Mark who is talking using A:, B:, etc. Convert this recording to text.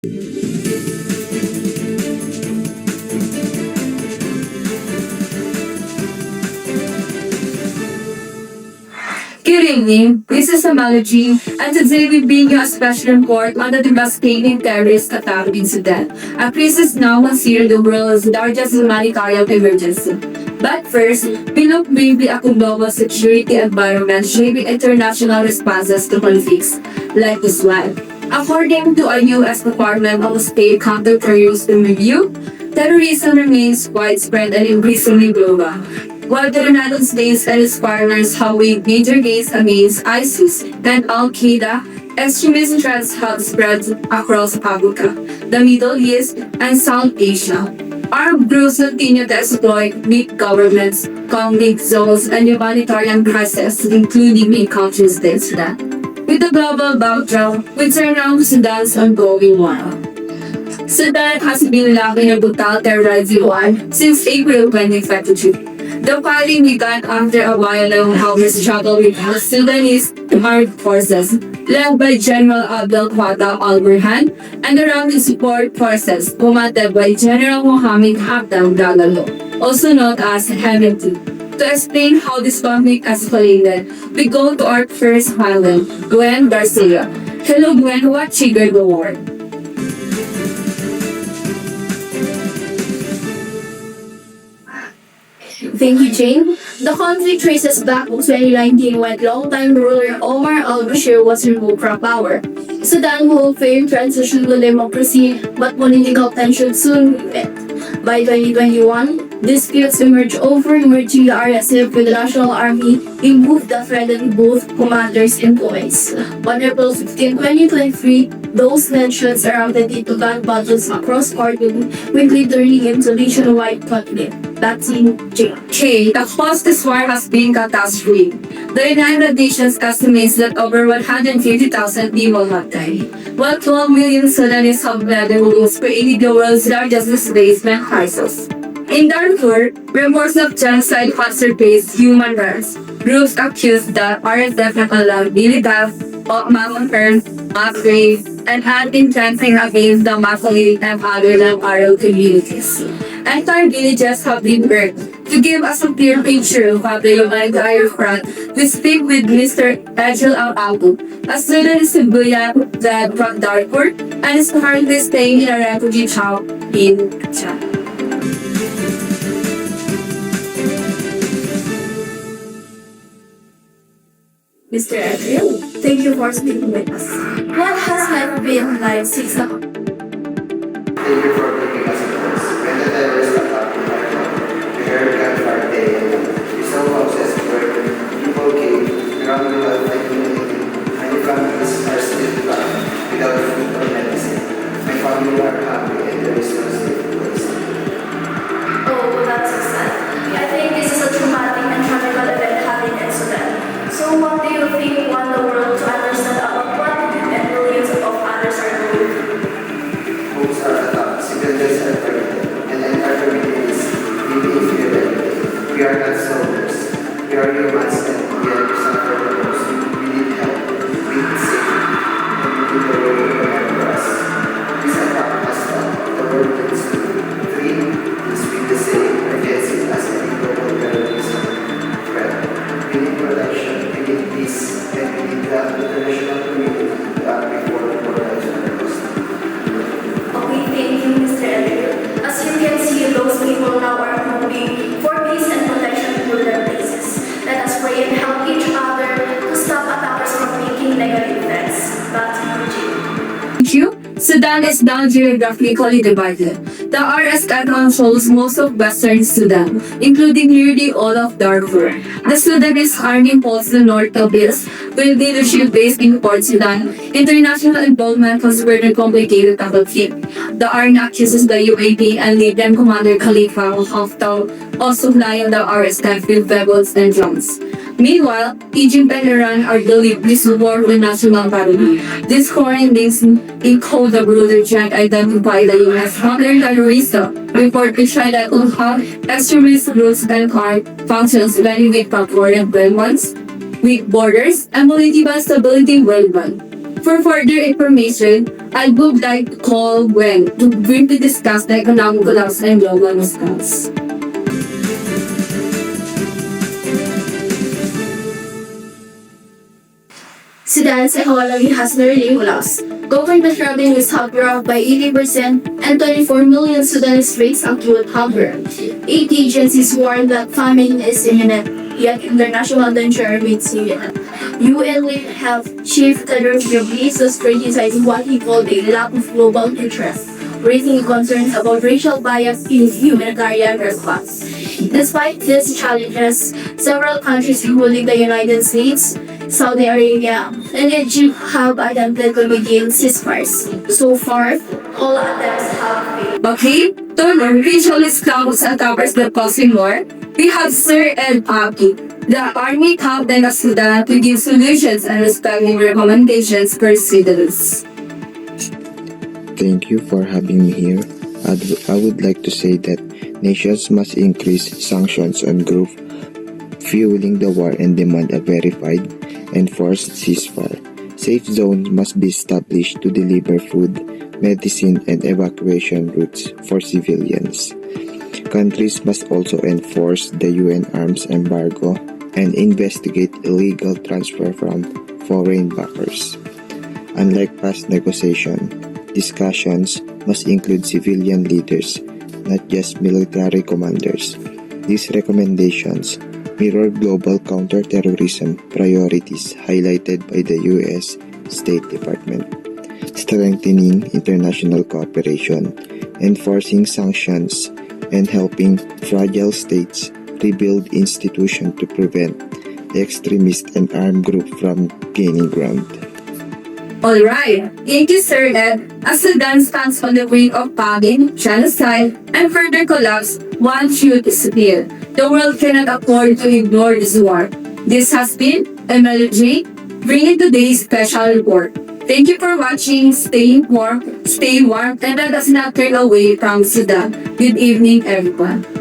A: Good evening, this is Amalogy, and today we bring you a special report on the devastating terrorist attack in Sudan. A crisis now considered the world's largest humanitarian emergency. But first, we look briefly at the global security environment shaping international responses to conflicts like this one. According to a U.S. Department of State counterterrorism review, terrorism remains widespread and increasingly global. While the United States and its partners have made major gains against ISIS and Al-Qaeda, extremist threats have spread across Africa, the Middle East, and South Asia. Armed groups continue to exploit weak governments, conflict zones, and humanitarian crises, including in countries like Sudan. With the global backdrop, we turn now to Sudan's ongoing war. Sudan has been locked in a brutal terrorism war since April 2022. The fighting began after a while-long power struggle with the Sudanese armed forces, led by General Abdel Fattah al-Burhan, and the Rapid Support Forces, commanded by General Mohammed Hamdan Dagalo, also known as Hamilton. To explain how this conflict escalated, we go to our first panel, Gwen Garcia. Hello Gwen, what triggered the war?
B: Thank you, Jane. The conflict traces back to 2019 when longtime ruler Omar al-Bashir was removed from power. Sudan will fail transition to democracy, but political tension soon met. By 2021, disputes emerged over emerging the RSF with the National Army, a move that threatened both commanders' employees. On April 15, 2023, those tensions erupted into gun battles across Khartoum, quickly turning into nationwide conflict. That's in Jane.
A: Okay, the cost this war has been catastrophic. The United Nations estimates that over 150,000 people have died, while 12 million Sudanese have fled the wounds, creating the world's largest displacement crisis. In Darfur, reports of genocide have surfaced human rights. Groups accused that RSF allowed illegal massacres, mass graves, and had been chanting against the Masalite and other non-Arab communities. Entire villages have been burned. To give us a clear picture of the humanitarian front, we speak with Mr. Angel Al-Abu, a student civilian led from Darfur and is currently staying in a refugee camp in Chad.
B: Mr. Adriel, thank you for speaking with us. What has life been like since the
C: Thank you for keeping us close. When the terrorists attacked my home, we heard gunfire day and night. We saw houses where people came, ground without thinking anything. Many families are still blind, without food or medicine. My family are happy and there is no safe place.
B: Oh, that's so sad. I think this is a traumatic and tragical event happening in Sudan. So what do you think want the world to understand about what and millions of others are going through?
C: Homes are attacked, civilians are targeted, and entire communities live in fear every day. We are not soldiers. We are humans and yet we suffer the most. We need help. We need safety. And we need the world to remember us. This attack must stop. The world needs to free, peace with the same, against it as a global terrorism threat. We need protection. We need peace. And we need the international community to act before more lives are lost.
B: Okay, thank you, Mr. Elliot. As you can see, those people now are hoping for peace and protection in their places. Let us pray and help each other to stop attackers from making negative threats. Back to you, Jane.
A: Thank you. Sudan is now geographically divided. The RSF controls most of western Sudan, including nearly all of Darfur. The Sudanese army holds the north of this, with leadership based in Port Sudan. International involvement was further complicated the conflict. The army accuses the UAP and Libyan Commander Khalifa Haftar of supplying the RSF with weapons and drones. Meanwhile, Egypt and Iran are deliberately support the national party. These foreign links encode the broader trend identified the U.S. counter-terrorism report which highlight on how extremist groups and card functions very with foreign weapons, weak borders, and political stability worldwide. for further information, I would like to call Gwen to briefly discuss the economic collapse and global response.
B: Sudan's economy has nearly collapsed. Government revenues have dropped by 80% and 24 million Sudanese face acute hunger. Aid agencies warn that famine is imminent, yet international danger remains imminent. UN Health Chief Tedros Ghebreyesus criticizing what he called a lack of global interest, raising concerns about racial bias in humanitarian response. Despite these challenges, several countries, including the United States, Saudi Arabia, and Egypt have attempted to begin ceasefires. So far, all attempts have failed.
A: Okay, to official esclaves and covers the causing war, we have Sir Ed Papi, the Army Captain of Sudan, to give solutions and respecting recommendations for citizens.
D: Thank you for having me here. I would like to say that nations must increase sanctions on groups fueling the war and demand a verified and forced ceasefire. Safe zones must be established to deliver food, medicine, and evacuation routes for civilians. Countries must also enforce the UN arms embargo and investigate illegal transfer from foreign backers. Unlike past discussions must include civilian leaders, not just military commanders. These recommendations mirror global counterterrorism priorities highlighted by the U.S. State Department, strengthening international cooperation, enforcing sanctions, and helping fragile states rebuild institutions to prevent extremist and armed groups from gaining ground.
A: Alright, thank you Sir Ed. As Sudan stands on the brink of famine, genocide, and further collapse, one truth is clear. The world cannot afford to ignore this war. This has been MLJ, bringing today's special report. Thank you for watching. Stay warm, and let us not turn away from Sudan. Good evening, everyone.